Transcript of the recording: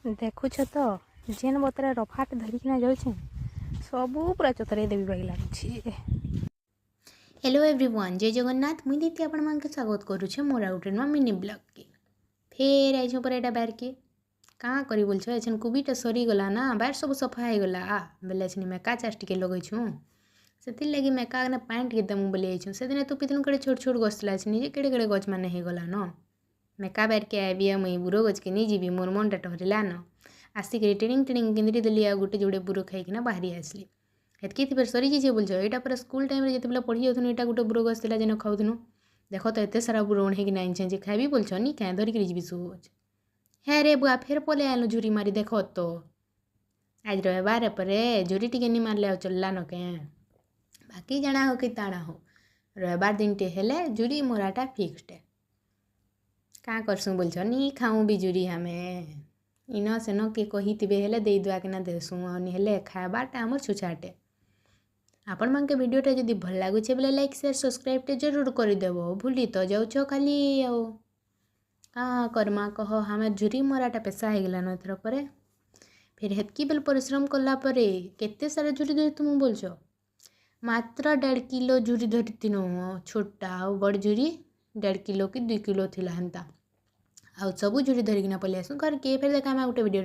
ଦେଖୁଛ ତ ଯେନ୍ ବତରା ରଫାଟ ଧରିକିନା ଯାଉଛେ ସବୁ ପୁରା ଚତରାଇ ଦେବି ବାଗି ଲାଗୁଛି। हेलो एवरीवन, जय जगन्नाथ। मुई दीदी आपण मानके स्वागत करुछे मोर आउट नुआ मिनी ब्लॉग के। फेर आइछो पर एटा बाहर के कहाँ करी बोलछो एछन कोविड सरीगला ना, बाहर सब सफा होगला बेले एछन मेका चास टिके लगैछु सेतिर लगी मेका ने पानी टिके दमु बोली आइछु। से दिन तू पितन कड़े छोट छोट गछला एछन जे केड़े केड़े गछ माने हेगला न मेका बाहर के आबिया मुई बुरो गछ के नहीं जीवी मोर मन टहरिला न आसिक टिणिंग टिणिंग गिंदरी देली आ गोटे जोड़े बुरो खाइकिना बाहरी आसली हेतकी थी सरी जाइए बोलछ यहाँ पर स्कूल टाइम जिते पढ़ी जाऊँ यहाँ गोटे बुरो गछ था जेन खाऊनु देख तो एत सारा बुरो उड़े ना आनी खाइबी बोलछ नी क्या धरिक जी सब गछ हे रे बुआ फेर पले आलु झुरी मारी देख तो आज रविवार पर झुरी टिके नहीं मारले चलला न के बाकी जाना हो कि ताड़ा हो रविवार दिन टे हेले झुरी मोराटा फिक्सड क्या करसु बोलछ नी खाऊँ भी झुरी हमें इन सेन किए कही हेले दे दुआ किना देसुँ हेले खाबाटा आमर छुछाटे आपण मानके वीडियोटा जदि भल लगुचे बोले लाइक शेयर सब्सक्राइब टे जरूर करदेव भूली तो जाऊछ खाली आओ हाँ करमा कह हमें झुरी मराटा पेशा होगला न एथर पर फिर हेतकी बेल परिश्रम कला परे केते सारा झुरी धरी तुम बोलछ मात्र 1.5 किलो झुरी धरी छोटा और बड़ झुरी 1.5 किलो कि 2 किलो थिला हेन्ता आउ सबू झुरी धरिकिना पलि आसु घर के फिर देखा गोटे वीडियो